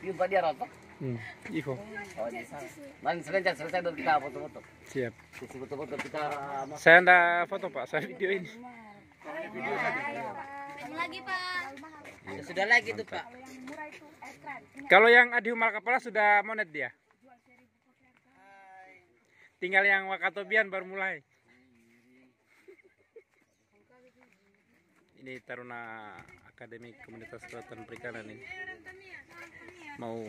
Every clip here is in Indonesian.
Jumpa dia rapat. Ivo. Oh, jadi sana. Nanti selesai dulu kita foto-foto. Siap. Sisi foto-foto kita. Saya ndak foto Pak, saya video ini. Video saja. Lagi Pak. Ya, sudah lagi tuh Pak. Kalau yang Adi Umar Kepala sudah monet dia. Tinggal yang Wakatobian baru mulai. Ini Taruna Akademi Komunitas Kelautan Perikanan ini. Mau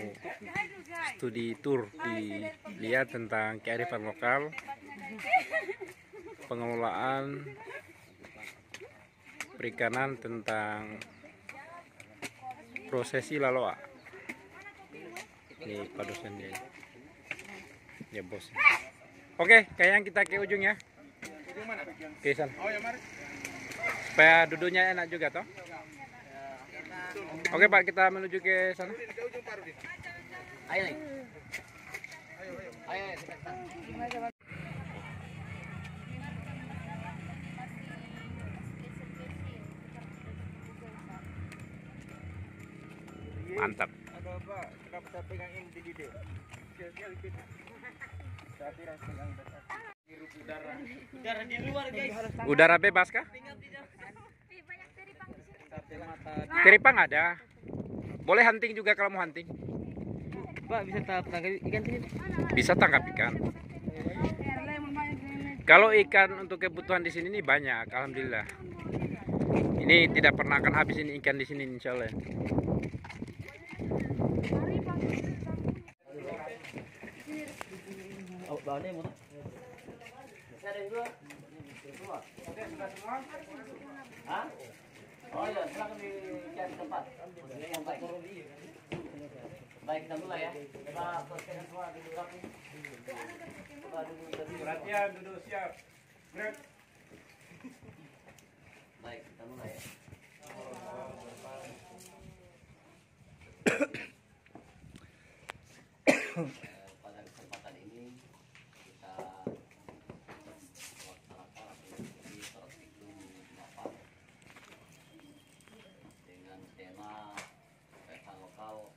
studi tour dilihat tentang kearifan lokal, pengelolaan perikanan, tentang prosesi laloa. Ini Pak dosen dia. Ya bos. Oke, kayaknya kita ke ujung ya. Ujung mana? Ke sana. Oh ya mari. Supaya duduknya enak juga toh. Oke Pak, kita menuju ke sana. Ke ujung paru di. Ayo nih. Ayo. Ayo kita. Mantap. Ada apa? Kenapa saya pegang ini di dia? Sial-sial itu. Saya tidak pegang dasar. Hirup udara. Udara di luar guys. Udara bebas kah? Teripang ada. Boleh hunting juga kalau mau hunting. Pak bisa tangkap ikan sini? Bisa tangkap ikan. Kalau ikan untuk kebutuhan di sini nih banyak, alhamdulillah. Ini tidak pernah akan habis ini ikan di sini insya Allah. Oh, bahannya mau? Ada yang dua. Oke, sudah semua? Hah? Oh iya, silakan dicari tempat. Yang baik. Baik, kita mulai ya. Kita posisikan semua di rapi. Perhatian, duduk siap. Gerak. Baik, kita mulai ya. Pada kesempatan ini kita melaksanakan aktivitas Tertiklum Mapan dengan tema pesta lokal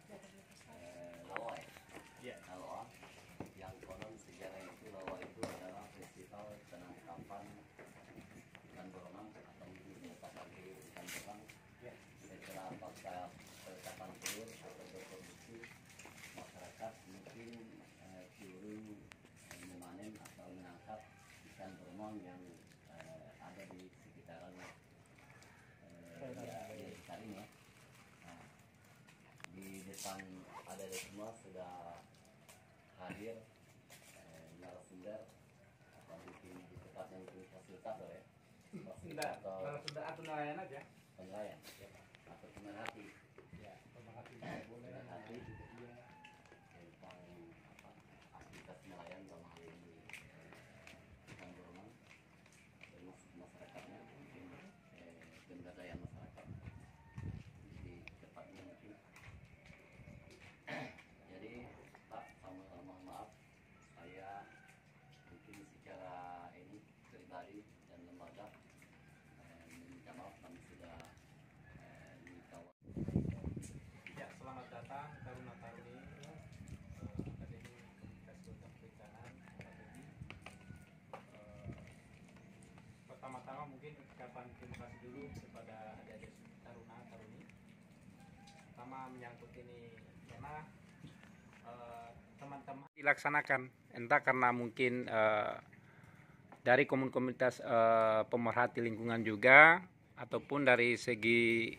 Laloa ya. Laloa yang konon sejarah itu Laloa itu adalah festival penangkapan ikan berenang atau mungkin penangkapan ikan berenang setelah pasca penangkapan telur atau berproduksi masyarakat mungkin turun memanen atau menangkap ikan berenang yang ada di sekitaran ikan ini ya. Nah, di depan ada semua sudah hadir narasumber atau mungkin di tempatnya mungkin fasilitator ya. Atau Sudah nelayan aja. penilaian ya, atau pemerhati ya, pemerhati tentang apa, aktivitas nelayan dalam hal ini ikan berenang termasuk masyarakatnya mungkin pemberdayaan masyarakat di tepatnya mungkin. Jadi Pak, sama-sama maaf saya mungkin secara ini pribadi dan lembaga minta maaf kami sudah dikawal. Ya, selamat datang Taruna Taruni Akademi Komunitas Kelautan Perikanan Akademi. Pertama-tama mungkin ucapan terima kasih dulu kepada adik-adik Taruna Taruni. Pertama menyangkut ini karena teman-teman dilaksanakan entah karena mungkin dari komunitas pemerhati lingkungan juga ataupun dari segi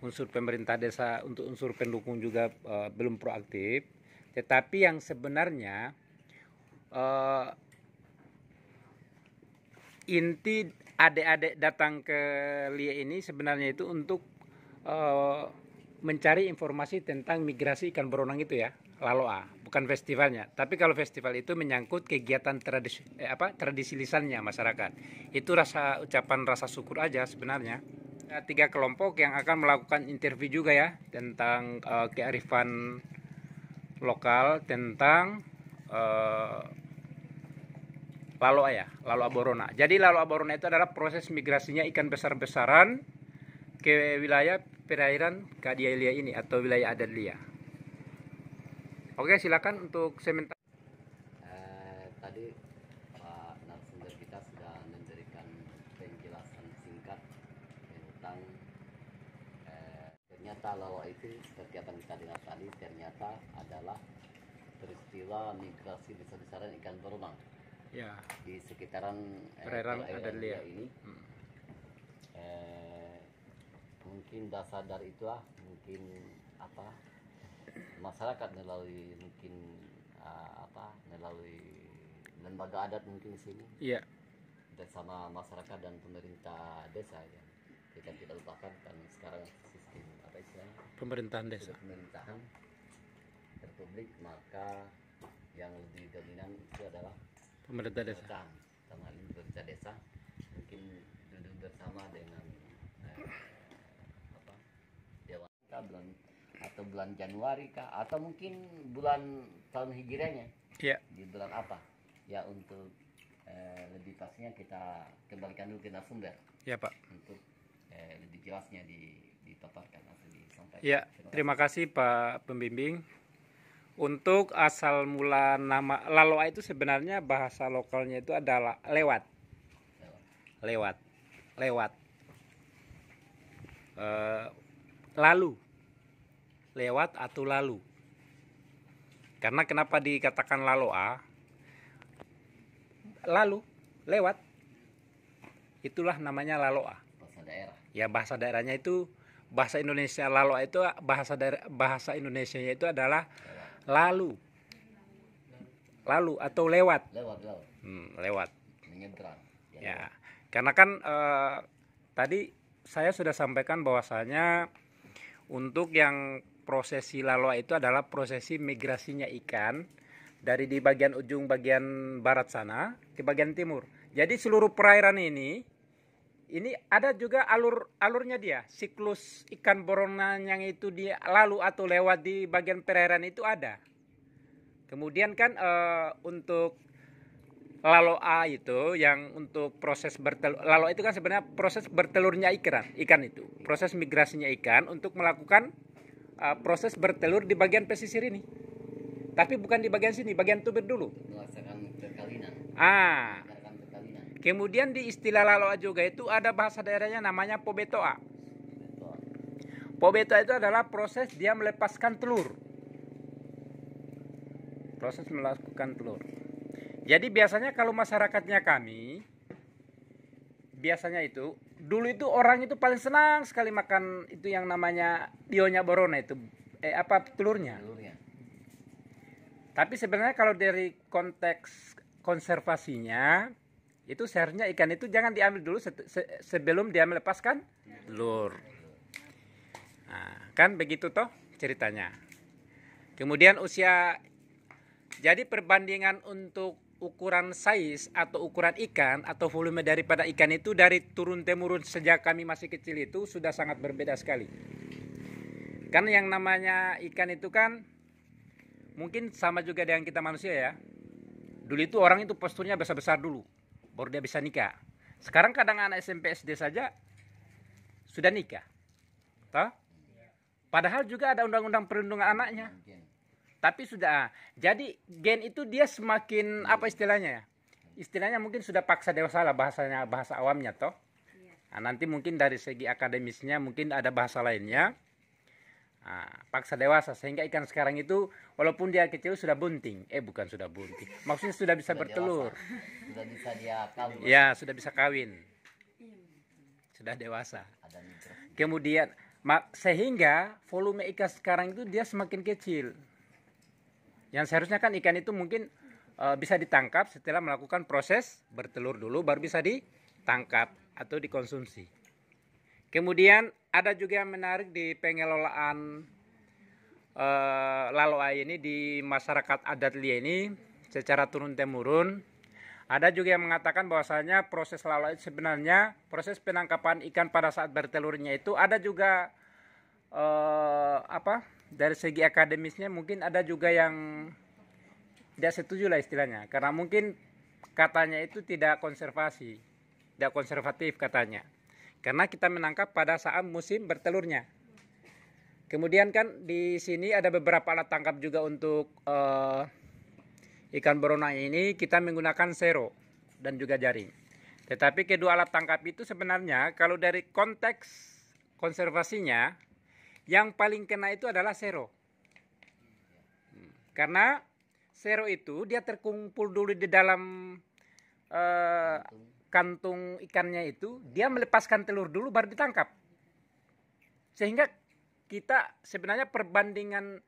unsur pemerintah desa untuk unsur pendukung juga belum proaktif. Tetapi yang sebenarnya inti adik-adik datang ke LIA ini sebenarnya itu untuk mencari informasi tentang migrasi ikan berenang itu ya, Laloa, bukan festivalnya. Tapi kalau festival itu menyangkut kegiatan tradisi lisannya masyarakat. Itu ucapan rasa syukur aja sebenarnya. Ada 3 kelompok yang akan melakukan interview juga ya tentang kearifan lokal tentang Laloa ya, Laloa Borona. Jadi Laloa Borona itu adalah proses migrasinya ikan besar-besaran ke wilayah perairan Kadia Lia ini atau wilayah adat Lia. Oke, silakan untuk sementara. Tadi Pak narasumber kita sudah memberikan penjelasan singkat tentang ternyata lawa itu seperti apa yang kita dengar tadi, ternyata adalah peristiwa migrasi besar-besaran ikan berenang Ya, di sekitaran perairan Pulau Adalia ini. Mungkin dasar dari itulah mungkin apa masyarakat melalui mungkin melalui lembaga adat mungkin di sini iya. bersama masyarakat dan pemerintah desa ya. Kita tidak lupakan kan sekarang sistem apa istilahnya Pemerintahan desa. pemerintahan republik, maka yang lebih dominan itu adalah Pemerintah desa. pemerintahan, sama ini pemerintah desa mungkin duduk bersama dengan dewan bulan atau bulan Januari kah atau mungkin bulan tahun hijriahnya Iya. di bulan apa ya, untuk lebih pastinya kita kembalikan dulu ke narasumber Ya, Pak. untuk lebih jelasnya dipaparkan atau disampaikan. Ya, terima kasih Pak Pembimbing. Untuk asal mula nama Laloa itu sebenarnya bahasa lokalnya itu adalah lewat. Lalu. Lewat atau lalu. Karena kenapa dikatakan Laloa? Lalu, lewat. Itulah namanya Laloa. Bahasa daerah. Ya, bahasa daerahnya itu bahasa Indonesia. Laloa itu bahasa Indonesianya itu adalah lalu atau lewat. Lewat. Menyeberang. Ya, karena kan tadi saya sudah sampaikan bahwasanya untuk yang prosesi Laloa itu adalah prosesi migrasinya ikan dari di bagian ujung bagian barat sana ke bagian timur. Jadi seluruh perairan ini ada juga alurnya dia, siklus ikan berenang yang itu dia lalu atau lewat di bagian perairan itu ada. Kemudian kan untuk Laloa itu yang untuk proses bertelur, Laloa itu kan sebenarnya proses bertelurnya ikan itu, proses migrasinya ikan untuk melakukan proses bertelur di bagian pesisir ini. Tapi bukan di bagian sini, bagian tubir dulu. Melaksanakan perkawinan. Kemudian di istilah Laloa juga itu ada bahasa daerahnya namanya pobetoa. Pobetoa itu adalah proses dia melepaskan telur. Proses melakukan telur. Jadi biasanya kalau masyarakatnya kami, biasanya itu dulu itu orang itu paling senang sekali makan itu yang namanya dionya borona itu telurnya. Tapi sebenarnya kalau dari konteks konservasinya itu seharusnya ikan itu jangan diambil dulu sebelum dia melepaskan telur. Nah, kan begitu toh ceritanya. Kemudian jadi perbandingan untuk ukuran size atau ukuran ikan atau volume daripada ikan itu dari turun temurun sejak kami masih kecil itu sudah sangat berbeda sekali. Kan yang namanya ikan itu kan mungkin sama juga dengan kita manusia ya. Dulu itu orang itu posturnya besar-besar dulu, baru dia bisa nikah. Sekarang kadang anak SMP SD saja sudah nikah. Toh? Padahal juga ada undang-undang perlindungan anaknya. Tapi sudah, jadi gen itu dia semakin apa istilahnya ya? Istilahnya mungkin sudah paksa dewasa lah bahasa awamnya toh. Nah, nanti mungkin dari segi akademisnya mungkin ada bahasa lainnya. Nah, paksa dewasa sehingga ikan sekarang itu walaupun dia kecil sudah bunting. Bukan sudah bunting. Maksudnya sudah bisa bertelur. Sudah bisa dia kawin. Ya, sudah bisa kawin. Sudah dewasa. Kemudian sehingga volume ikan sekarang itu dia semakin kecil. Yang seharusnya kan ikan itu mungkin bisa ditangkap setelah melakukan proses bertelur dulu baru bisa ditangkap atau dikonsumsi. Kemudian ada juga yang menarik di pengelolaan Laloa ini di masyarakat adat Lia ini secara turun-temurun. Ada juga yang mengatakan bahwasanya proses Laloa itu sebenarnya proses penangkapan ikan pada saat bertelurnya itu ada juga dari segi akademisnya mungkin ada juga yang tidak setuju lah istilahnya, karena mungkin katanya itu tidak konservatif katanya, karena kita menangkap pada saat musim bertelurnya. Kemudian kan di sini ada beberapa alat tangkap juga untuk ikan beronang ini. Kita menggunakan sero dan juga jaring. Tetapi kedua alat tangkap itu sebenarnya kalau dari konteks konservasinya yang paling kena itu adalah sero. Karena sero itu dia terkumpul dulu di dalam kantung ikannya itu, dia melepaskan telur dulu baru ditangkap. Sehingga kita sebenarnya perbandingan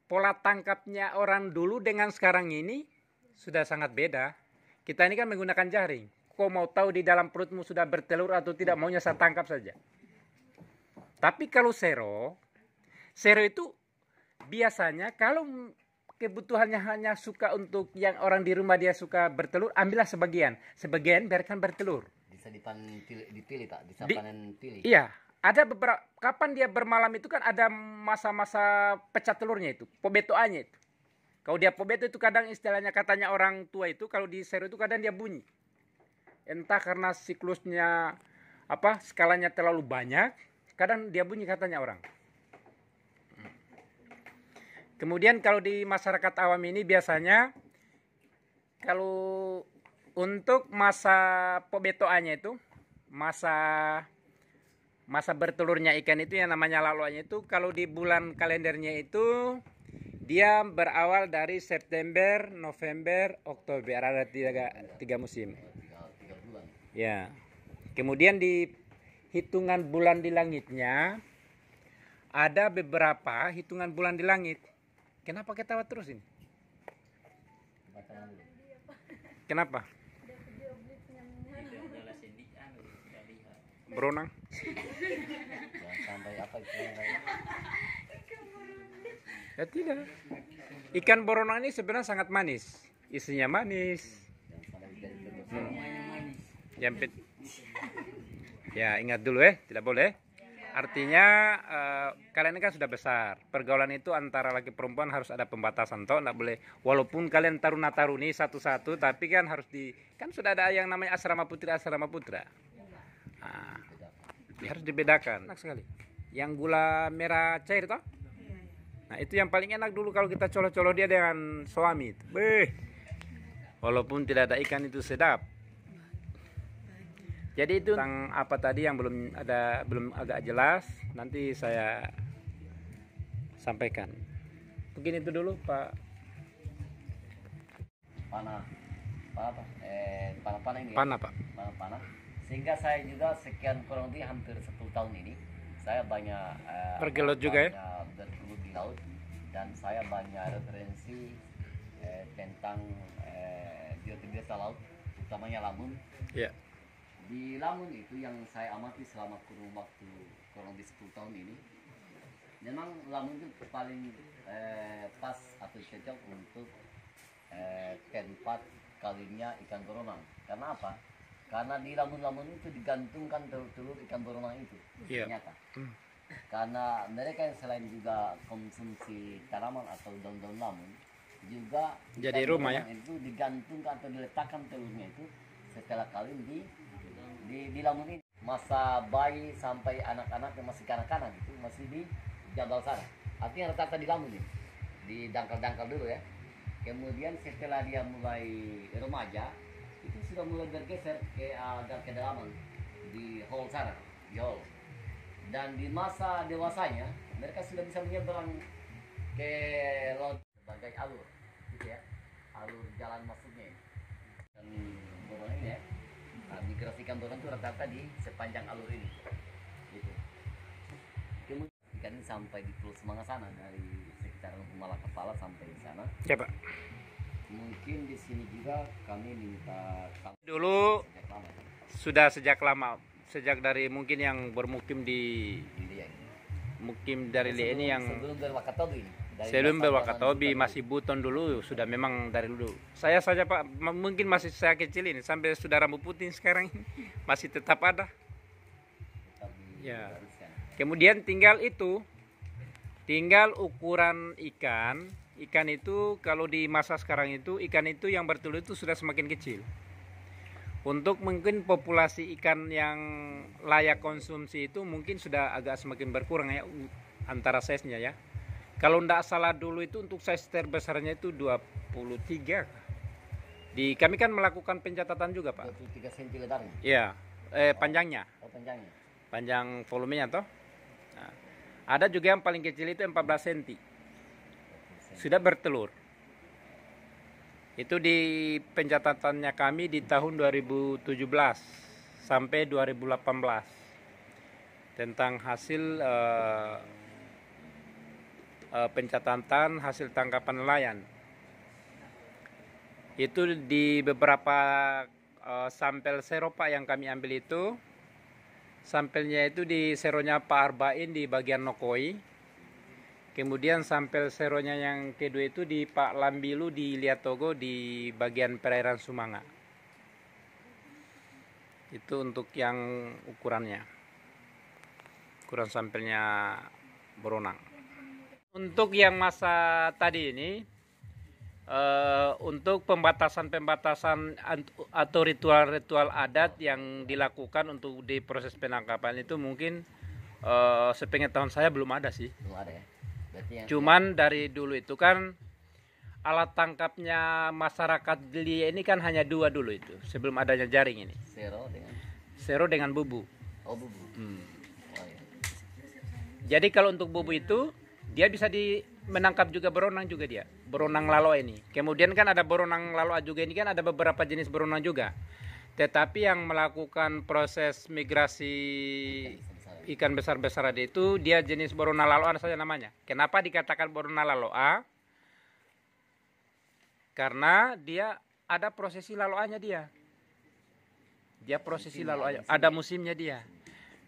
pola tangkapnya orang dulu dengan sekarang ini sudah sangat beda. Kita ini kan menggunakan jaring. Kau mau tahu di dalam perutmu sudah bertelur atau tidak, maunya saya tangkap saja. Tapi kalau sero itu biasanya kalau kebutuhannya hanya suka untuk yang orang di rumah dia suka bertelur, ambillah sebagian. Sebagian biarkan bertelur. Bisa dipilih tak? Bisa panen pilih. Iya, ada beberapa kapan dia bermalam itu kan ada masa-masa pecah telurnya itu, pobetoannya itu. Kalau dia pobeto itu kadang istilahnya katanya orang tua itu kalau di sero itu kadang dia bunyi. Entah karena siklusnya skalanya terlalu banyak, kadang dia bunyi katanya orang. Kemudian kalau di masyarakat awam ini biasanya kalau untuk masa pobetoannya itu, masa bertelurnya ikan itu yang namanya laluannya itu, kalau di bulan kalendernya itu dia berawal dari September, November, Oktober, ada tiga musim. Tiga bulan. Ya. Kemudian di hitungan bulan di langitnya ada beberapa hitungan bulan di langit. Kenapa ketawa terus ini? Kenapa? Beronang. Jangan sampai apa itu yang lain. Ya tidak. Ikan beronang ini sebenarnya sangat manis. Isinya manis. Jampit. Ya ingat dulu tidak boleh. Artinya kalian ini kan sudah besar. Pergaulan itu antara laki perempuan harus ada pembatasan toh, tidak boleh. Walaupun kalian taruna-taruni satu-satu, tapi kan harus kan sudah ada yang namanya asrama putri, asrama putra. Nah, harus dibedakan. Enak sekali. Yang gula merah cair toh? Nah itu yang paling enak dulu kalau kita colo-colo dia dengan suami. Walaupun tidak ada ikan itu sedap. Jadi itu tentang apa tadi yang belum agak jelas, nanti saya sampaikan. Mungkin itu dulu Pak. Panah ini. Panah Pak. Panah. Sehingga saya juga sekian kurang lebih hampir 10 tahun ini saya banyak bergelut juga bergelut di laut, dan saya banyak referensi tentang biota laut, utamanya lamun. Ya. Di lamun itu yang saya amati selama kurun waktu kurang lebih 10 tahun ini, memang lamun itu paling pas atau cocok untuk tempat kawinnya ikan beronang. Karena apa? Karena di lamun-lamun itu digantungkan telur-telur ikan beronang itu. Ternyata. Karena mereka yang selain juga konsumsi tanaman atau daun-daun lamun, juga jadi rumah ya. Itu digantungkan atau diletakkan telurnya itu setelah kawin di lamun ini. Masa bayi sampai anak-anak yang masih kanak-kanak itu masih di jabal sana. Artinya rata-rata di lamun ini, di dangkal-dangkal dulu ya. Kemudian setelah dia mulai remaja, itu sudah mulai bergeser ke agak kedalaman di hall sana, di hall. Dan di masa dewasanya mereka sudah bisa menyeberang ke laut sebagai alur, gitu ya, alur jalan masuknya. Dan borong ini ya, migrasi ikan borong itu rata-rata di sepanjang alur ini, gitu. Kemudian ikan ini sampai di Pulau Semanga sana, dari sekitaran Humalah Kepala sampai di sana. Ya Pak. Mungkin di sini juga kami minta dulu sejak lama. sejak dari mungkin yang bermukim di mukim dari ini yang sebelum berwakatobi. Sebelum berwakatobi masih buton dulu, sudah memang dari dulu. Saya saja Pak, mungkin masih saya kecil ini sampai sudah rambut putih sekarang masih tetap ada. Ya. Kemudian tinggal ukuran ikan. Ikan itu kalau di masa sekarang itu ikan itu yang bertelur itu sudah semakin kecil. Untuk mungkin populasi ikan yang layak konsumsi itu mungkin sudah agak semakin berkurang ya antara size-nya ya. Kalau tidak salah dulu itu untuk size terbesarnya itu 23. Kami kan melakukan pencatatan juga, Pak. 23 cm lebarnya. Iya, panjangnya. Oh, panjangnya. Panjang volumenya toh. Nah, ada juga yang paling kecil itu 14 cm. Sudah bertelur. Itu di pencatatannya kami di tahun 2017 sampai 2018 tentang hasil pencatatan hasil tangkapan nelayan. Itu di beberapa sampel sero Pak yang kami ambil itu, sampelnya itu di seronya Pak Arbain di bagian Nokoi, kemudian sampel seronya yang kedua itu di Pak Lambilu di Liatogo di bagian perairan Sumanga. Itu untuk yang ukuran sampelnya beronang. Untuk yang masa tadi ini, untuk pembatasan atau ritual-ritual adat yang dilakukan untuk di proses penangkapan itu mungkin sepengetahuan saya belum ada sih. Belum ada ya. Berarti Cuman dari dulu itu kan alat tangkapnya masyarakat Delia ini kan hanya 2 dulu itu sebelum adanya jaring ini. Sero dengan bubu. Oh, bubu. Oh, iya. Jadi kalau untuk bubu itu dia bisa menangkap juga beronang juga dia. Beronang laloa ini. Kemudian kan ada beronang laloa juga ini kan ada beberapa jenis beronang juga. Tetapi yang melakukan proses migrasi ikan besar-besar itu dia jenis beronang laloa saja namanya. Kenapa dikatakan beronang laloa? Karena dia ada prosesi laloanya dia. Dia prosesi laloanya, ada musimnya dia.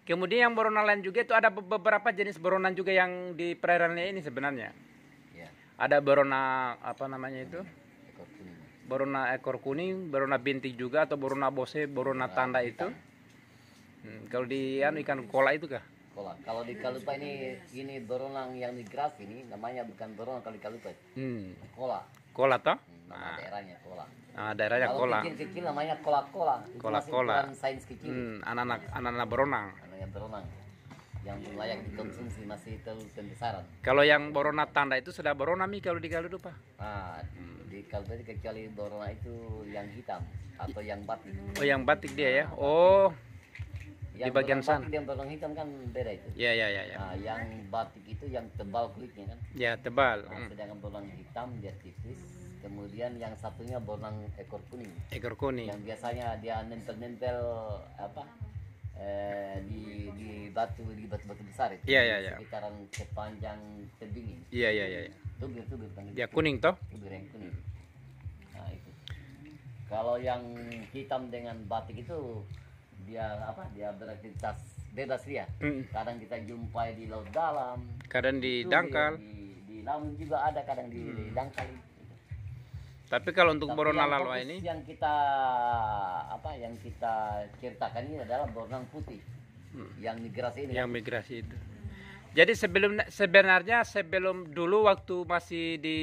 Kemudian yang beronang lain juga itu ada beberapa jenis beronang juga yang di perairannya ini sebenarnya. Ya. Ada berona apa namanya itu? Ekor kuning. Berona ekor kuning, berona bintik juga atau berona bose, berona tanda itu. Kalau di ikan kola itu kah? Kola. Kalau di Kalupa ini beronang yang migrasi ini namanya bukan beronang kalau di Kalupa. Kola. Kola toh? Nama daerahnya kola. Nah, daerahnya Kalau kola. kecil-kecil namanya kola-kola. Itu masih Kola-kola. ukuran sains kecil. Anak-anak beronang. Yang beronang. Yang belum layak dikonsumsi masih terlalu pembesaran. Kalau yang berona tanda itu sudah berona mi kalau di Galuh Pak. Nah, di Kalupa kecuali berona itu yang hitam atau yang batik. Oh, yang batik dia ya. Oh. Yang Di bagian berona sana. batik dan berona hitam kan beda itu. Ya. Nah, yang batik itu yang tebal kulitnya kan. Ya, tebal. Nah, sedangkan berona hitam dia tipis. Kemudian yang satunya beronang ekor kuning. Ekor kuning. Yang biasanya dia nempel-nempel di batu besar itu. Iya. Sekitaran sepanjang tebing ini. Iya. Tubir kan. Dia kuning toh? Tubir yang kuning. Nah, itu. Kalau yang hitam dengan batik itu dia beraktivitas bebas dia. Kadang kita jumpai di laut dalam. Kadang di Itu dangkal. Di laut juga ada kadang di dangkal. Tapi kalau untuk Tapi beronang yang laloa fokus ini yang kita ceritakan ini adalah beronang putih yang migrasi ini. yang migrasi itu. Jadi sebenarnya sebelum dulu waktu masih di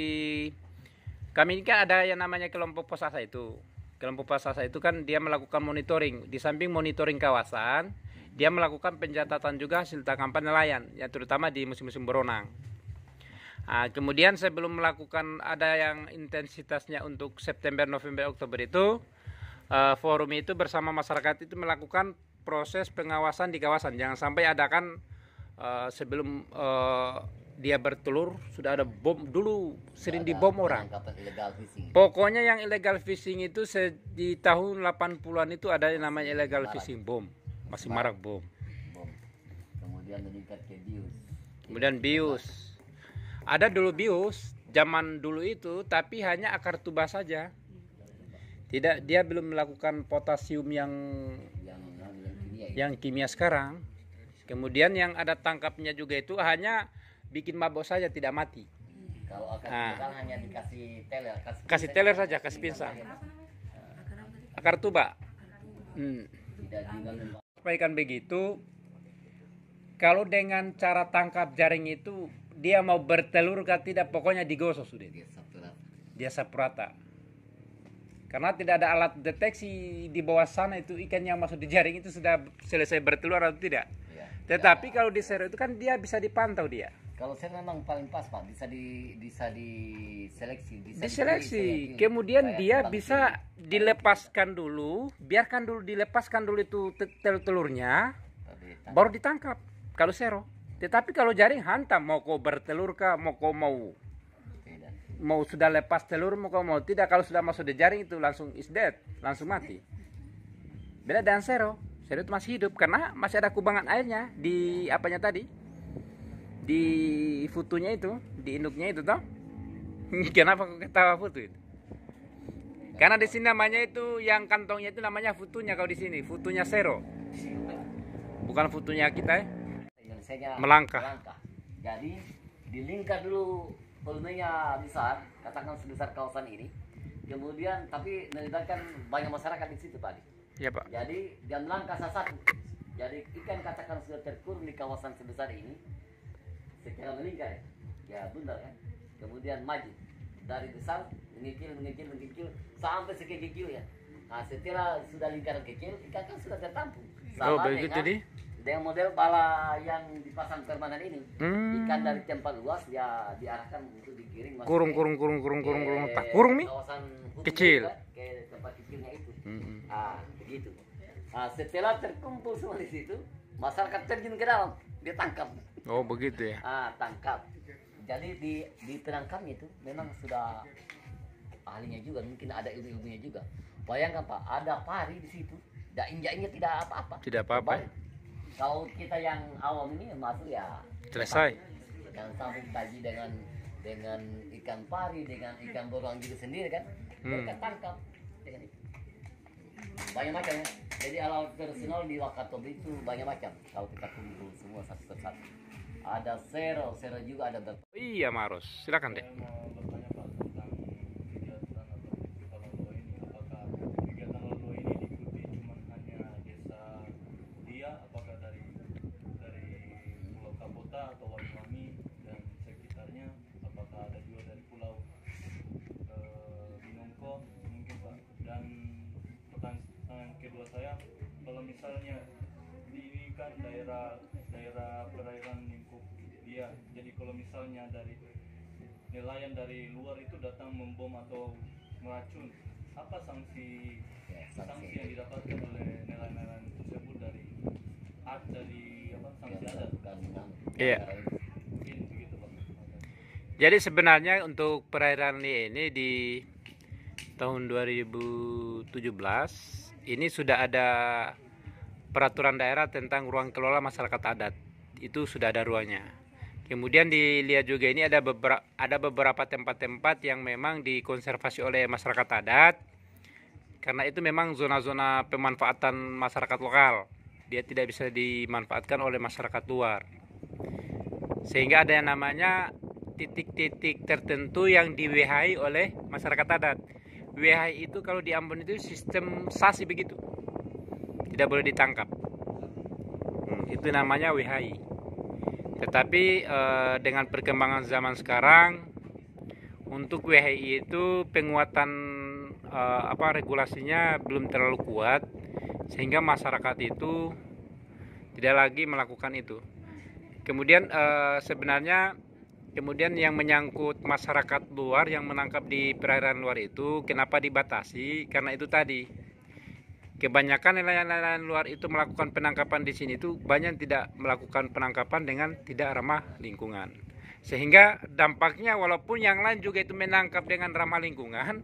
kami ini kan ada yang namanya kelompok Posasa itu. Kelompok Posasa itu kan dia melakukan monitoring. Di samping monitoring kawasan, dia melakukan pencatatan juga hasil tangkapan nelayan, ya terutama di musim-musim beronang. Nah, kemudian sebelum melakukan ada yang intensitasnya untuk September, November, Oktober itu forum itu bersama masyarakat itu melakukan proses pengawasan di kawasan. Jangan sampai ada kan sebelum dia bertelur sudah ada bom dulu, sering dibom orang. Pokoknya yang illegal fishing itu di tahun 80-an itu ada yang namanya illegal fishing bom. Masih marak bom. Kemudian meningkat ke bius. Kemudian bius. Ada dulu bius zaman dulu itu, tapi hanya akar tuba saja. Tidak, dia belum melakukan potasium yang kimia sekarang. Kemudian yang ada tangkapnya juga itu hanya bikin mabok saja, tidak mati. Kalau akar tuba hanya dikasih teler, kasih teler saja, kasih pinsang. Akar tuba. Sampaikan begitu. Kalau dengan cara tangkap jaring itu dia mau bertelur kah tidak, pokoknya digosok sudah. Dia sapu rata. Karena tidak ada alat deteksi di bawah sana itu ikan yang masuk di jaring itu sudah selesai bertelur atau tidak. Ya. Tetapi kalau di sero itu kan dia bisa dipantau dia. Kalau saya memang paling pas Pak, bisa diseleksi, Diseleksi. Kemudian dia bisa dilepaskan dulu, biarkan dulu dilepaskan dulu itu telur-telurnya, baru ditangkap kalau sero. Tetapi kalau jaring hantam, mau kau bertelur kah, mau sudah lepas telur, mau tidak, kalau sudah masuk di jaring itu langsung is dead, langsung mati. Beda dengan sero. Sero itu masih hidup karena masih ada kubangan airnya di apanya tadi, di futunya itu, di induknya itu toh. Kenapa kau ketawa futu itu? Karena di sini namanya itu yang kantongnya itu namanya futunya, kalau di sini futunya sero, bukan futunya kita ya. Melangkah. Jadi dilingkar dulu volumenya besar, katakan sebesar kawasan ini. Kemudian tapi melibatkan banyak masyarakat di situ tadi. Ya Pak. Jadi dia melangkah satu. Jadi ikan katakan sudah terkurung di kawasan sebesar ini, secara melingkar ya bundar kan. Kemudian maju dari besar mengikil sampai sekecil ya. Nah setelah sudah lingkaran kecil, ikan kan sudah tertampung. Sama begitu jadi. Dengan model pala yang dipasang permanen ini, ikan dari tempat luas ya diarahkan untuk digiring masuk kurung tak kurung nih kawasan kecil ke tempat kecilnya itu. Begitu. Nah, setelah terkumpul semua di situ, masyarakat terjun ke dalam, dia tangkap. Oh begitu ya. Tangkap. Jadi di penangkapnya itu memang sudah ahlinya juga, mungkin ada ilmu-ilmunya juga. Bayangkan Pak, ada pari di situ, injaknya tidak apa-apa. Tidak apa-apa. Kalau kita yang awam ini masuk ya selesai. Jangan sampai kaji dengan ikan pari, dengan ikan beruang juga sendiri kan. Mereka tangkap dengan itu. Banyak macam ya. Jadi alat tradisional di Wakatobi itu banyak macam. Kalau kita kumpul semua satu persatu. Ada sero juga ada Iya Maros, silakan deh. Saya mau bertanya Pak tentang kegiatan atau festival Lolo ini. Apakah kegiatan Lolo ini diikuti cuma hanya desa Dia, apakah dari Pulau Kapota atau Wanyuwangi dan sekitarnya, apakah ada juga dari Pulau Binongko mungkin Pak? Dan pertanyaan kedua saya, kalau misalnya ini kan daerah perairan lingkup Dia, jadi kalau misalnya dari nelayan dari luar itu datang membom atau meracun, apa sanksi yang didapatkan oleh nelayan-nelayan tersebut dari sanksi adat? Iya. Mungkin begitu Pak. Jadi sebenarnya untuk perairan ini di tahun 2017 ini sudah ada peraturan daerah tentang ruang kelola masyarakat adat. Itu sudah ada ruangnya. Kemudian dilihat juga ini ada beberapa tempat-tempat yang memang dikonservasi oleh masyarakat adat. Karena itu memang zona-zona pemanfaatan masyarakat lokal. Dia tidak bisa dimanfaatkan oleh masyarakat luar. Sehingga ada yang namanya titik-titik tertentu yang di-WHI oleh masyarakat adat. WHI itu kalau di Ambon itu sistem sasi begitu. Tidak boleh ditangkap. Itu namanya WHI. Tetapi dengan perkembangan zaman sekarang, untuk WHI itu penguatan regulasinya belum terlalu kuat, sehingga masyarakat itu tidak lagi melakukan itu. Kemudian sebenarnya yang menyangkut masyarakat luar yang menangkap di perairan luar itu kenapa dibatasi? Karena itu tadi, kebanyakan nelayan-nelayan luar itu melakukan penangkapan di sini itu banyak tidak melakukan penangkapan dengan tidak ramah lingkungan. Sehingga dampaknya walaupun yang lain juga itu menangkap dengan ramah lingkungan,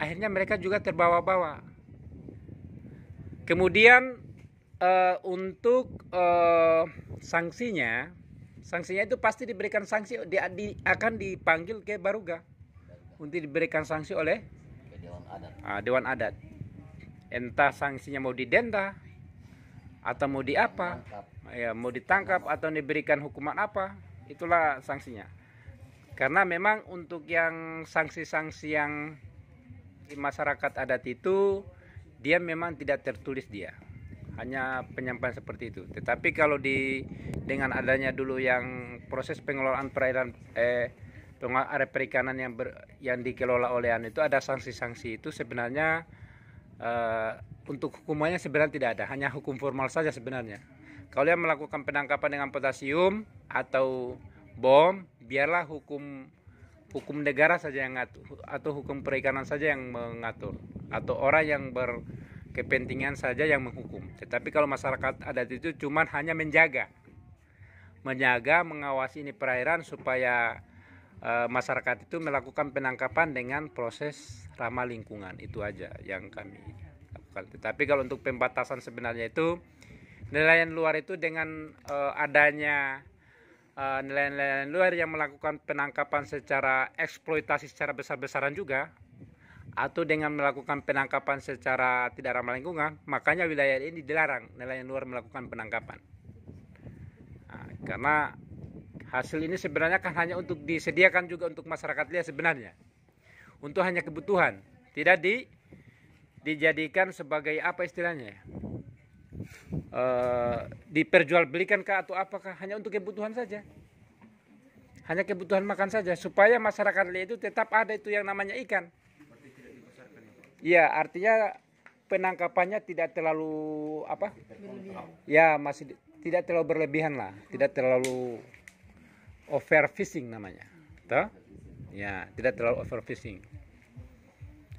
akhirnya mereka juga terbawa-bawa. Kemudian untuk sanksinya itu pasti diberikan sanksi, akan dipanggil ke Baruga untuk diberikan sanksi oleh Dewan Adat. Entah sanksinya mau didenda atau mau diapa, ya mau ditangkap atau diberikan hukuman apa, itulah sanksinya. Karena memang untuk yang sanksi-sanksi yang di masyarakat adat itu dia memang tidak tertulis dia, hanya penyampaian seperti itu. Tetapi kalau dengan adanya dulu yang proses pengelolaan perairan area perikanan yang dikelola oleh anu itu ada sanksi-sanksi itu sebenarnya untuk hukumannya sebenarnya tidak ada, hanya hukum formal saja sebenarnya. Kalau yang melakukan penangkapan dengan potasium atau bom, biarlah hukum negara saja yang ngatur atau hukum perikanan saja yang mengatur atau orang yang berkepentingan saja yang menghukum. Tetapi kalau masyarakat adat itu cuman hanya menjaga, mengawasi ini perairan supaya masyarakat itu melakukan penangkapan dengan proses ramah lingkungan. Itu aja yang kami lakukan. Tetapi kalau untuk pembatasan sebenarnya itu nelayan luar itu dengan adanya nelayan luar yang melakukan penangkapan secara eksploitasi secara besar-besaran juga, atau dengan melakukan penangkapan secara tidak ramah lingkungan, makanya wilayah ini dilarang nelayan luar melakukan penangkapan. Nah, karena hasil ini sebenarnya kan hanya untuk disediakan juga untuk masyarakat lihat sebenarnya, untuk hanya kebutuhan, tidak dijadikan sebagai apa istilahnya, diperjualbelikan kah atau apakah, hanya untuk kebutuhan saja, hanya kebutuhan makan saja, supaya masyarakat lihat itu tetap ada itu yang namanya ikan. Ya, artinya penangkapannya tidak terlalu apa? Ya, masih tidak terlalu berlebihan lah, tidak terlalu overfishing namanya, toh? Ya, tidak terlalu overfishing.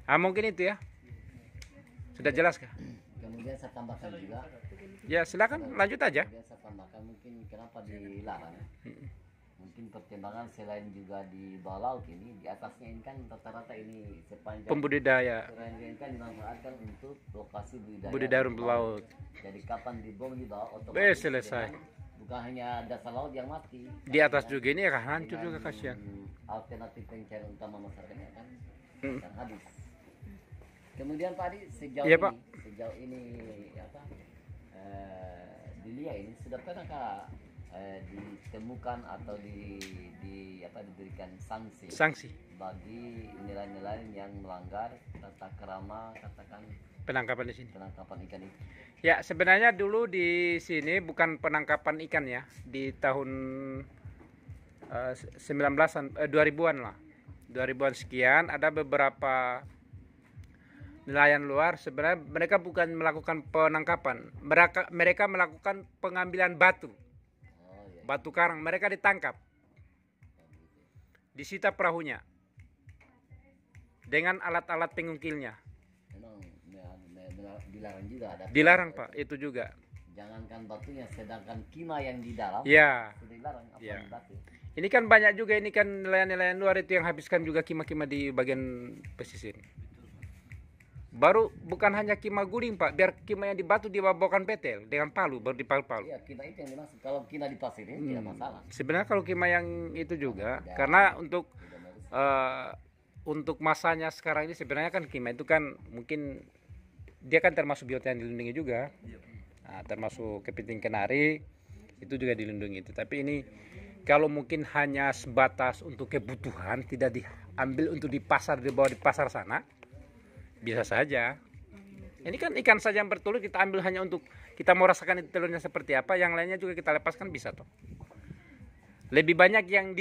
Mungkin itu ya. Sudah jelas kah? Kemudian saya tambahkan juga. Ya, silakan lanjut aja. Kemudian saya tambahkan mungkin kenapa dilarang. Mungkin pertimbangan selain juga di bawah laut ini, di atasnya ini kan rata-rata ini sepanjang Pembudidaya perairan ini kan dimanfaatkan untuk lokasi budidaya rumput laut. Jadi kapan dibom di bawah Bes, selesai. bukan hanya dasar laut yang mati. Di atas juga ini akan hancur juga, kasihan. Alternatif pencarian utama masyarakatnya kan akan habis. Kemudian Pak Adi, sejauh Iya, ini Pak. sejauh ini apa dilihat ini sudah pernahkah ditemukan atau diberikan sanksi bagi nelayan-nelayan yang melanggar tata krama katakan Penangkapan di sini. penangkapan ikan itu? Ya, sebenarnya dulu di sini bukan penangkapan ikan ya, di tahun 2000-an lah. 2000-an sekian ada beberapa nelayan luar, sebenarnya mereka bukan melakukan penangkapan. Mereka melakukan pengambilan batu. Batu karang, mereka ditangkap. Disita perahunya. Dengan alat-alat pengungkilnya. Memang dilarang juga ada. Dilarang, Pak, itu juga. Jangankan batunya, sedangkan kima yang di dalam Ya. sudah dilarang apa Ya. batu. Ini kan banyak juga, ini kan nelayan-nelayan luar itu yang habiskan juga kima-kima di bagian pesisir. Baru bukan hanya kima guling, Pak, biar kima yang di batu dibawakan petel dengan palu, baru dipalu-palu. Iya, kina itu yang dimaksud. Kalau kina di pasir ini tidak masalah. Sebenarnya kalau kima yang itu juga, karena untuk masanya sekarang ini sebenarnya kan kima itu kan mungkin dia kan termasuk biota yang dilindungi juga. Nah, termasuk kepiting kenari itu juga dilindungi. Tapi ini kalau mungkin hanya sebatas untuk kebutuhan, tidak diambil untuk dibawa di pasar sana, bisa saja. Ini kan ikan saja yang bertelur kita ambil hanya untuk kita mau rasakan itu telurnya seperti apa, yang lainnya juga kita lepaskan bisa toh. Lebih banyak yang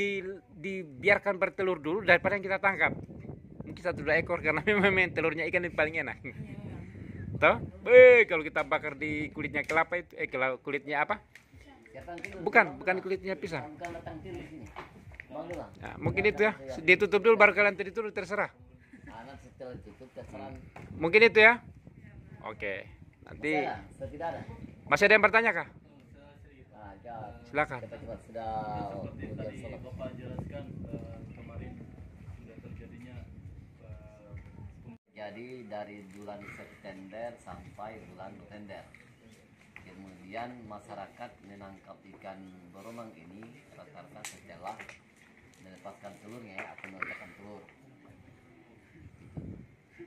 dibiarkan bertelur dulu daripada yang kita tangkap. Mungkin 1-2 ekor karena memang telurnya ikan itu paling enak. Toh? Kalau kita bakar di kulitnya kelapa itu kulitnya apa? Bukan kulitnya pisang. Nah, mungkin itu ya. Ditutup dulu baru kalian tidur, terserah. Setelah tutup terserah. Mungkin itu ya. Oke. Nanti masih ada yang bertanya kah? Silakan. Kita coba sudah Bapak jelaskan kemarin sudah terjadinya jadi dari bulan September sampai bulan November. Kemudian masyarakat menangkap ikan boromang ini rata-rata setelah melepaskan telurnya atau meletakkan telur.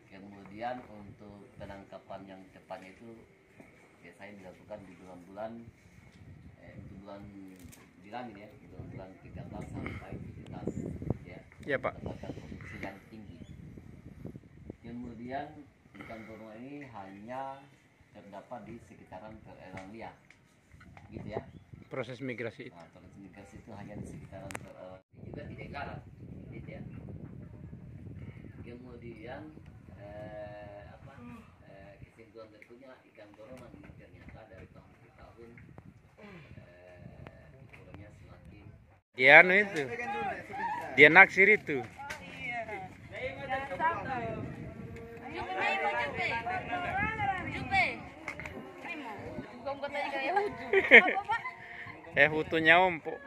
Kemudian untuk penangkapan yang tepatnya itu biasanya dilakukan di bulan-bulan bulan bilangin ya, bulan 13 sampai 17 ya. Iya, Pak. Mendapatkan produksi yang tinggi. Kemudian ikan boromang ini hanya terdapat di sekitaran perairan liar, gitu ya. Proses migrasi itu. Nah, proses migrasi itu hanya di sekitaran perairan juga tidak garang. Dia anu itu. Dia naksir itu. Jupe, Mai mau jupe. Jupe. Bukan katanya kayak hutu. Apa, Pak? Hutunya ompok.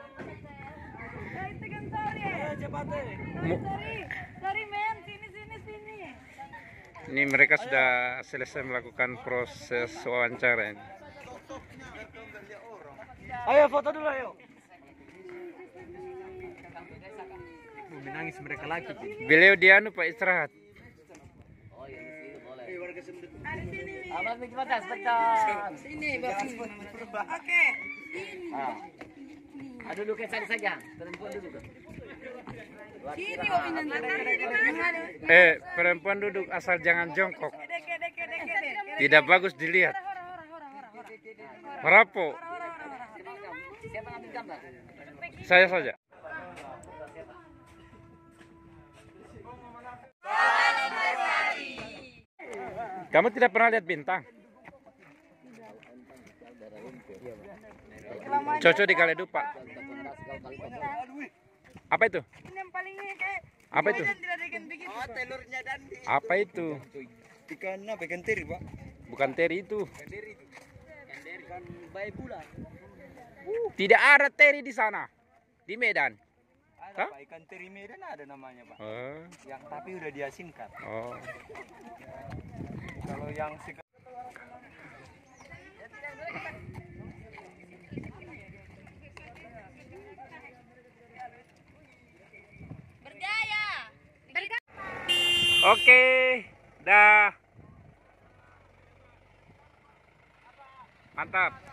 Sorry men, sini. Ini mereka sudah selesai melakukan proses wawancara ini. Ayo foto dulu ayo. Menangis mereka lagi. Beliau dia anu Pak istirahat. Oh iya di sini boleh. Amat nih gimana sebentar. Sini, Bapak. Oke. Duduk ke sana saja. Perempuan duduk. Sini, Bapak. Perempuan duduk asal jangan jongkok. Tidak bagus dilihat. Merapo. Siapa ngambil gambar? Saya saja. Kamu tidak pernah lihat bintang? Cocok di Kaledupa. Apa itu? Ini yang paling kayak Apa itu? oh, telurnya dan Apa itu? ikan apa? Ikan teri, Pak. Bukan teri itu. Ikan bayi pula. Tidak ada teri di sana. Di Medan. Ada, Pak. Ikan teri Medan ada namanya, Pak. Oh. Yang tapi udah diasinkan. Oh. Kalau yang Bergaya. Oke, dah. Mantap.